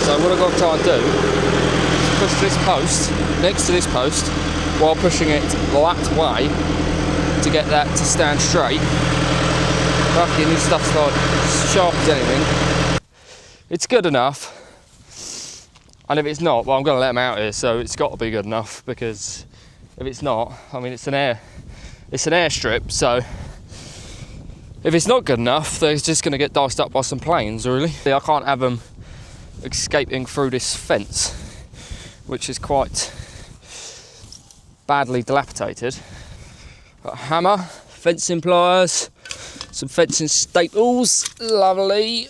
So what I've got to try and do is push this post next to this post while pushing it that way to get that to stand straight. Lucky this stuff's like sharp as anything. It's good enough, and if it's not, well, I'm going to let them out here, so it's got to be good enough, because if it's not, I mean, it's an airstrip, so if it's not good enough, they're just going to get diced up by some planes, really. I can't have them escaping through this fence, which is quite badly dilapidated. Got a hammer, fencing pliers, some fencing staples, lovely.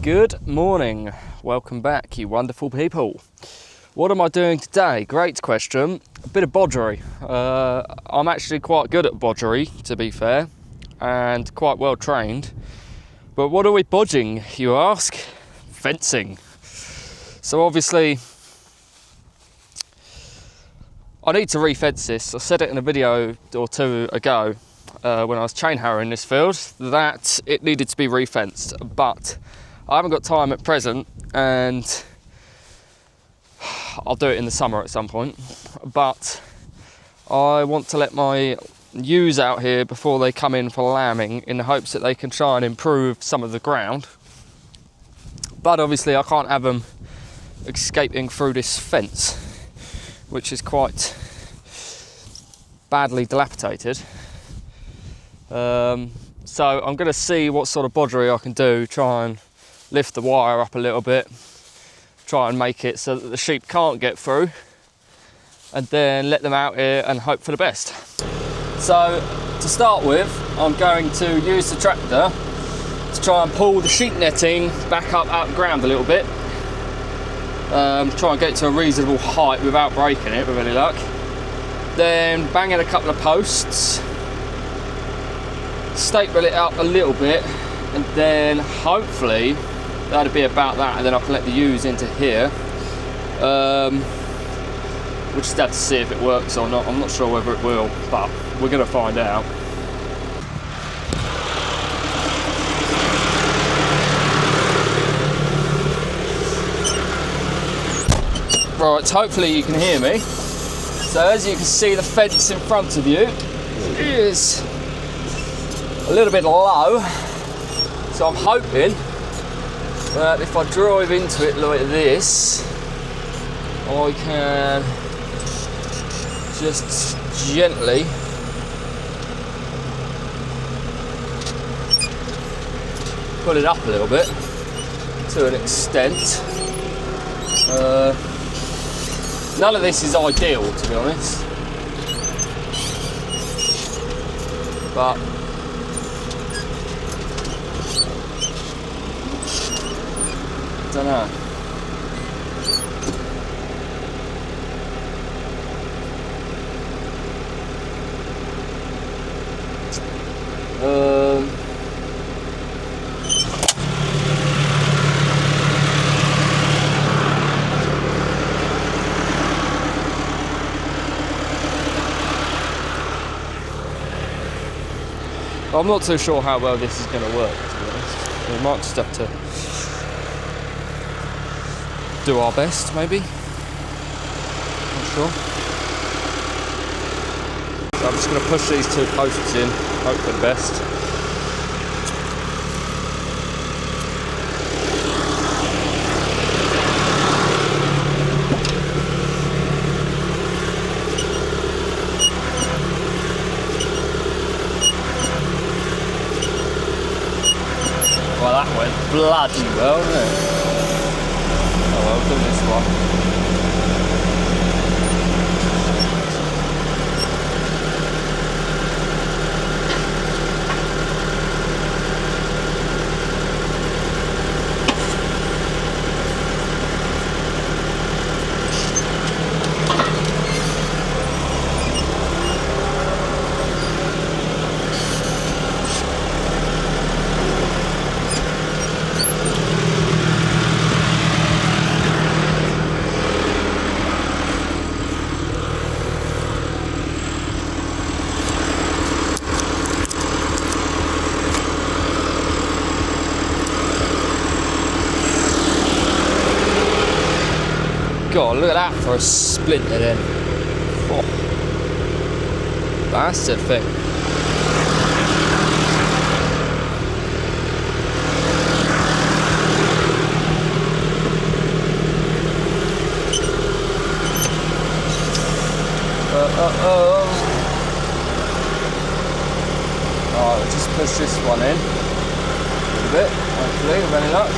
Good morning, welcome back, you wonderful people. What am I doing today? Great question. A bit of bodgery. I'm actually quite good at bodgery, to be fair, and quite well trained. But what are we bodging, you ask? Fencing. So obviously, I need to re-fence this. I said it in a video or two ago when I was chain harrowing this field that it needed to be re-fenced, but I haven't got time at present, and I'll do it in the summer at some point. But I want to let my ewes out here before they come in for lambing, in the hopes that they can try and improve some of the ground. But obviously I can't have them escaping through this fence, which is quite badly dilapidated. So I'm going to see what sort of bodgery I can do, try and lift the wire up a little bit, try and make it so that the sheep can't get through, and then let them out here and hope for the best. So to start with, I'm going to use the tractor to try and pull the sheep netting back up out of the ground a little bit. Try and get to a reasonable height without breaking it with any luck. Then bang in a couple of posts, staple it up a little bit, and then hopefully that'll be about that, and then I can let the ewes into here. We'll just have to see if it works or not. I'm not sure whether it will, but we're going to find out. Right, hopefully you can hear me. So as you can see, the fence in front of you is a little bit low. So I'm hoping that if I drive into it like this, I can just gently pull it up a little bit to an extent. None of this is ideal, to be honest, but I don't know. I'm not too sure how well this is going to work, to be honest. We might just have to do our best, maybe. Not sure. So I'm just going to push these two posts in, hope for the best. Well, that went bloody well, didn't it? Oh well, we'll do this one. Oh, look at that for a splinter then. Oh, bastard thing. Alright, we'll just push this one in a little bit, hopefully, with any luck.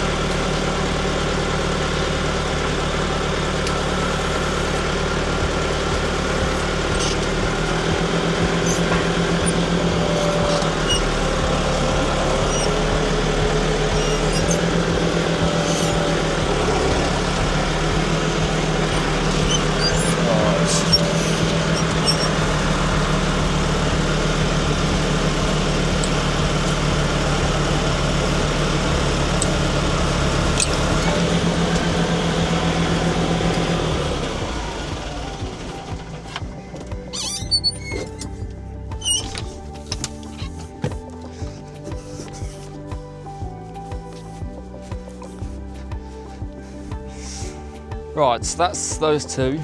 Right, so that's those two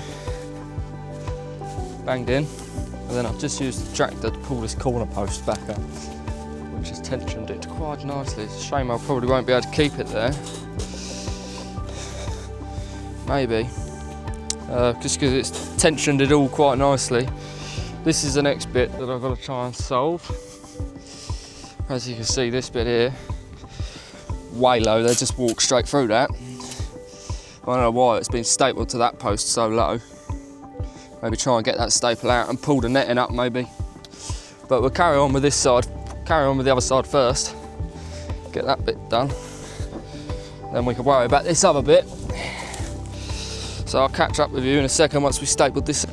banged in, and then I've just used the tractor to pull this corner post back up, which has tensioned it quite nicely. It's a shame I probably won't be able to keep it there. Maybe. Just because it's tensioned it all quite nicely. This is the next bit that I've got to try and solve. As you can see, this bit here, way low, they just walk straight through that. I don't know why it's been stapled to that post so low. Maybe try and get that staple out and pull the netting up maybe. But we'll carry on with this side, carry on with the other side first. Get that bit done. Then we can worry about this other bit. So I'll catch up with you in a second once we stapled this.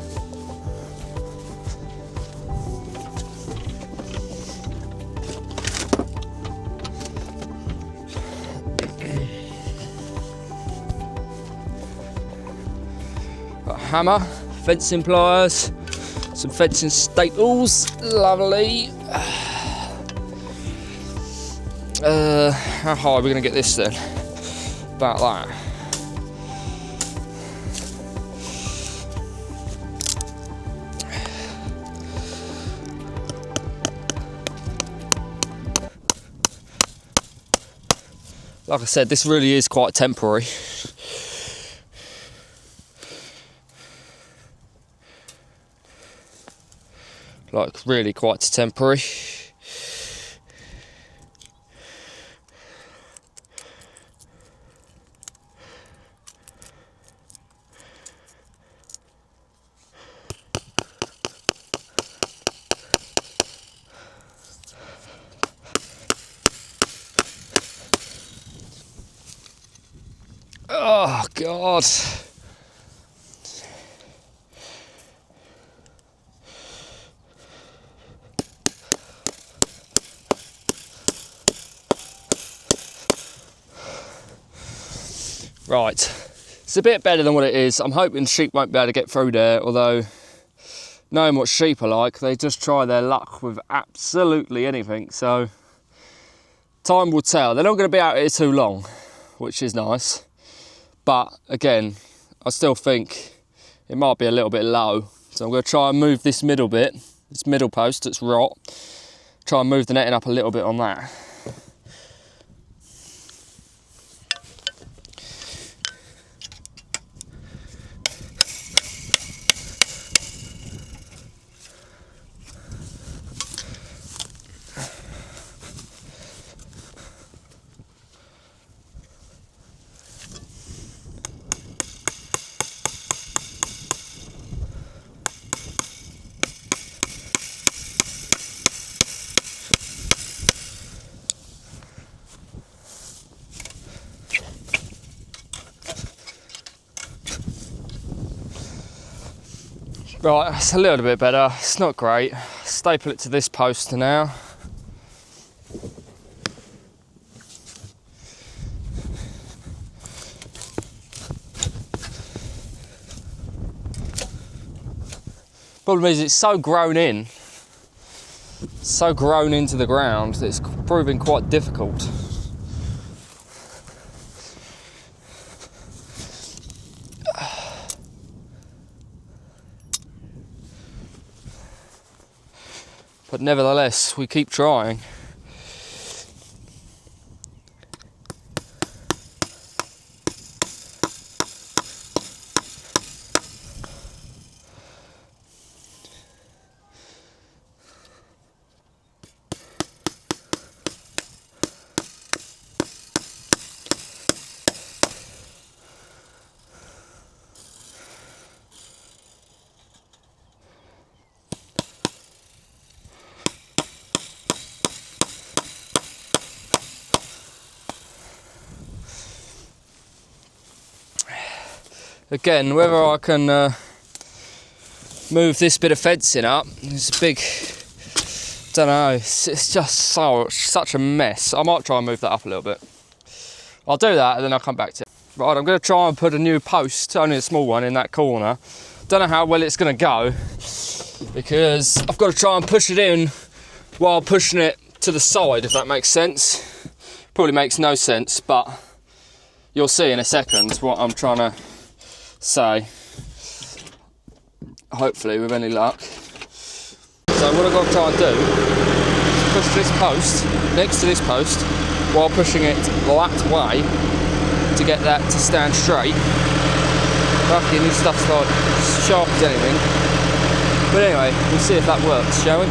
Got a hammer, fencing pliers, some fencing staples, lovely. How high are we going to get this then? About that. Like I said, this really is quite temporary. Like really quite temporary. Oh God. Right, it's a bit better than what it is. I'm hoping sheep won't be able to get through there, although knowing what sheep are like, they just try their luck with absolutely anything, so time will tell. They're not going to be out here too long, which is nice, but again, I still think it might be a little bit low, so I'm going to try and move this middle bit, this middle post that's rot, try and move the netting up a little bit on that. Right, it's a little bit better. It's not great. Staple it to this post now. Problem is, it's so grown in, so grown into the ground that it's proving quite difficult. but nevertheless, we keep trying. Again, whether I can move this bit of fencing up, it's big, don't know, it's just such a mess. I might try and move that up a little bit. I'll do that and then I'll come back to it. Right, I'm going to try and put a new post, only a small one, in that corner. Don't know how well it's going to go, because I've got to try and push it in while pushing it to the side, if that makes sense. Probably makes no sense, but you'll see in a second what I'm trying to say, hopefully with any luck. So what I've got to try and do is push this post next to this post while pushing it that way to get that to stand straight. Lucky new stuff's like sharp as anything. But anyway, we'll see if that works, shall we?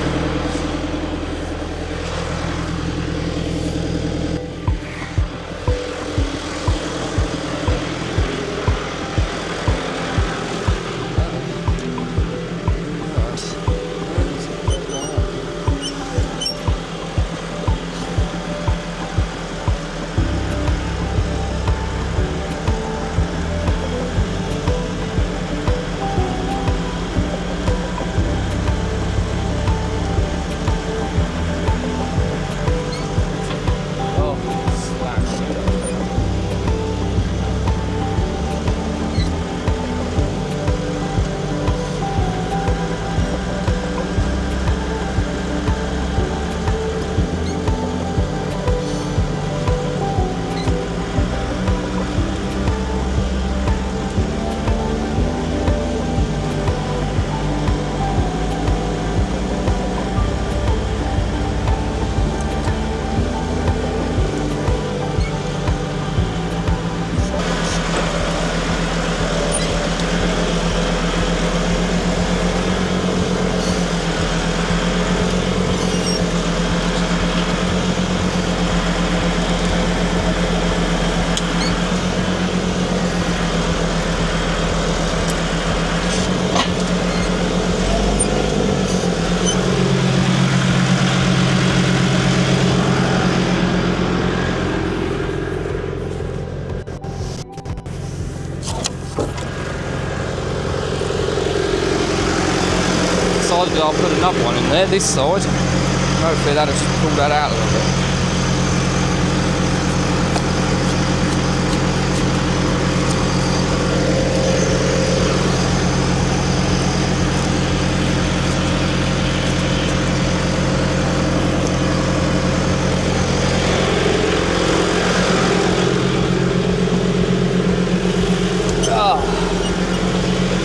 I'll put another one in there, this side. Hopefully that'll just pull that out a little bit.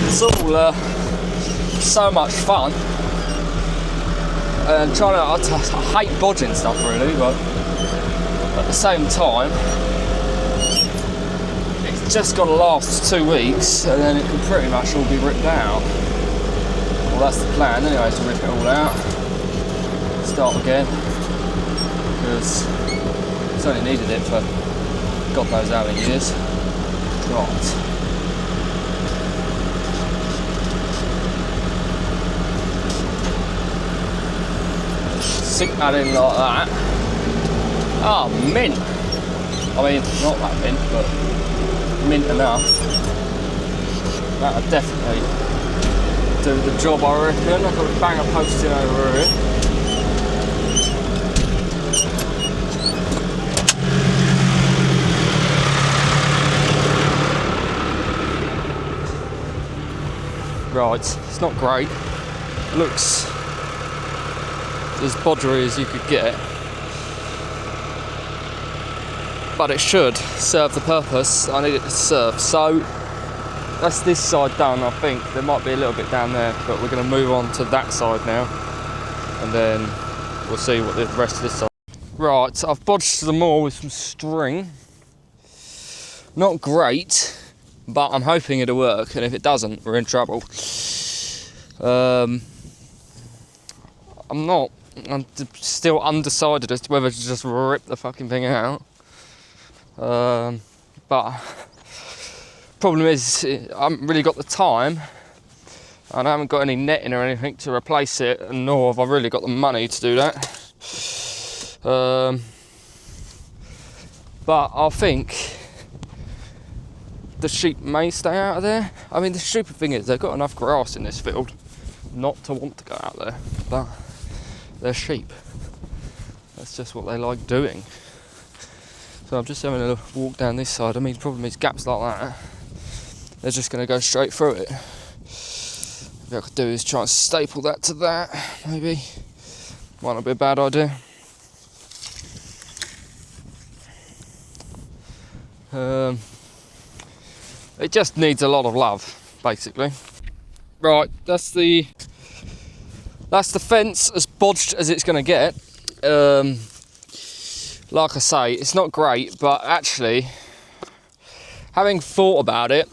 It's all so much fun. And trying to, I hate bodging stuff really, but at the same time, it's just got to last 2 weeks, and then it can pretty much all be ripped out. Well, that's the plan anyway, to rip it all out, start again, because it's only needed it for God knows how many years. Right. Sink that in like that. Oh, mint. I mean, not that mint, but mint enough. That'll definitely do the job, I reckon. I've got to bang a post in over here. Right, it's not great. It looks as bodgery as you could get, but it should serve the purpose I need it to serve. So that's this side done. I think there might be a little bit down there, but we're going to move on to that side now. and then we'll see what the rest of this side. Right, I've bodged some more with some string. Not great, but I'm hoping it'll work, and if it doesn't, we're in trouble. I'm still undecided as to whether to just rip the fucking thing out. But problem is, I haven't really got the time, and I haven't got any netting or anything to replace it, and nor have I really got the money to do that. But I think the sheep may stay out of there. I mean, the stupid thing is, they've got enough grass in this field not to want to go out there, but they're sheep. That's just what they like doing. So I'm just having a walk down this side. I mean, the problem is gaps like that, they're just going to go straight through it. What I could do is try and staple that to that, maybe. Might not be a bad idea. It just needs a lot of love, basically. Right, that's the fence as bodged as it's going to get. Like I say, it's not great, but actually, having thought about it,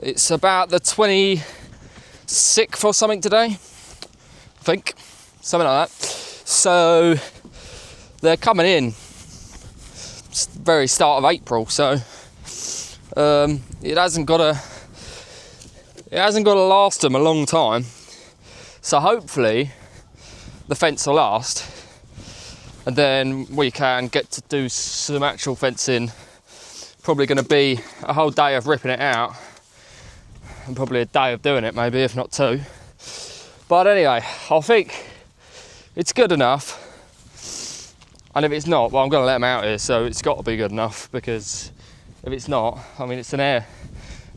it's about the 26th or something today, I think, something like that. So they're coming in very start of April, so it hasn't got to last them a long time. So hopefully the fence will last, and then we can get to do some actual fencing. Probably going to be a whole day of ripping it out, and probably a day of doing it, maybe, if not two. But anyway, I think it's good enough. And if it's not, well, I'm going to let them out here, so it's got to be good enough, because if it's not, I mean, it's an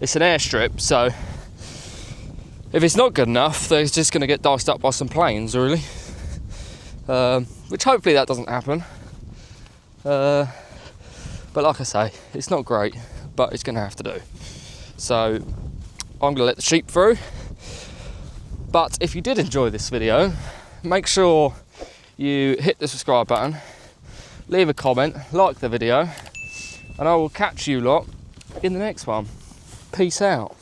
airstrip, so if it's not good enough, they're just going to get diced up by some planes, really. Which hopefully that doesn't happen. But like I say, it's not great, but it's going to have to do. So I'm going to let the sheep through. But if you did enjoy this video, make sure you hit the subscribe button, leave a comment, like the video, and I will catch you lot in the next one. Peace out.